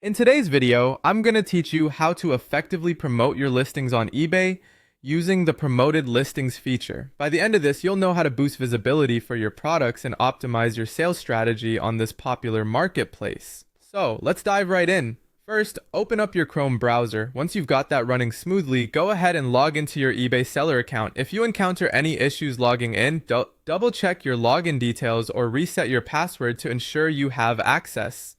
In today's video, I'm going to teach you how to effectively promote your listings on eBay using the promoted listings feature. By the end of this, you'll know how to boost visibility for your products and optimize your sales strategy on this popular marketplace. So let's dive right in. First, open up your Chrome browser. Once you've got that running smoothly, go ahead and log into your eBay seller account. If you encounter any issues logging in, double check your login details or reset your password to ensure you have access.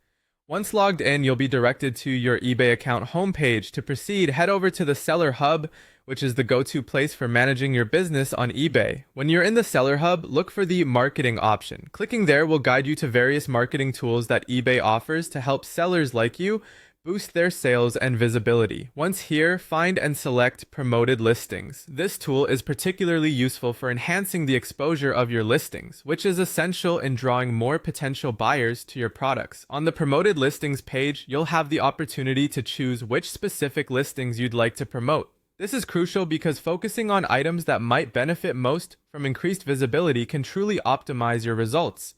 Once logged in, you'll be directed to your eBay account homepage. To proceed, head over to the Seller Hub, which is the go-to place for managing your business on eBay. When you're in the Seller Hub, look for the marketing option. Clicking there will guide you to various marketing tools that eBay offers to help sellers like you boost their sales and visibility. Once here, find and select promoted listings. This tool is particularly useful for enhancing the exposure of your listings, which is essential in drawing more potential buyers to your products. On the promoted listings page, you'll have the opportunity to choose which specific listings you'd like to promote. This is crucial because focusing on items that might benefit most from increased visibility can truly optimize your results.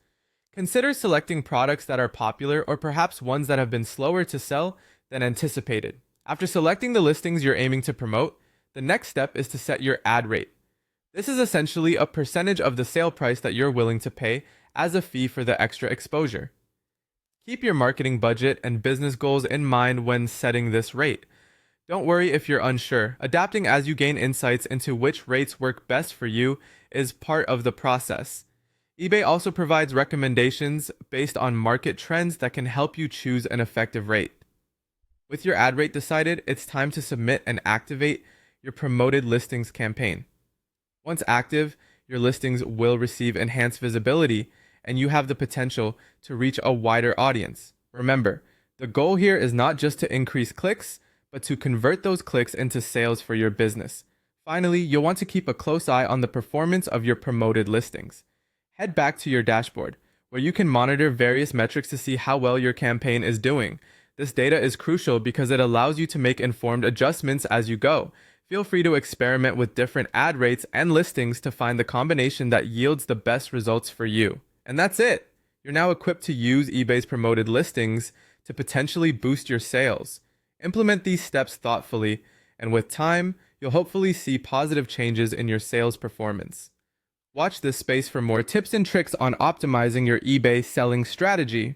Consider selecting products that are popular or perhaps ones that have been slower to sell than anticipated. After selecting the listings you're aiming to promote, the next step is to set your ad rate. This is essentially a percentage of the sale price that you're willing to pay as a fee for the extra exposure. Keep your marketing budget and business goals in mind when setting this rate. Don't worry if you're unsure. Adapting as you gain insights into which rates work best for you is part of the process. eBay also provides recommendations based on market trends that can help you choose an effective rate. With your ad rate decided, it's time to submit and activate your promoted listings campaign. Once active, your listings will receive enhanced visibility and you have the potential to reach a wider audience. Remember, the goal here is not just to increase clicks, but to convert those clicks into sales for your business. Finally, you'll want to keep a close eye on the performance of your promoted listings. Head back to your dashboard, where you can monitor various metrics to see how well your campaign is doing. This data is crucial because it allows you to make informed adjustments as you go. Feel free to experiment with different ad rates and listings to find the combination that yields the best results for you. And that's it! You're now equipped to use eBay's promoted listings to potentially boost your sales. Implement these steps thoughtfully, and with time, you'll hopefully see positive changes in your sales performance. Watch this space for more tips and tricks on optimizing your eBay selling strategy.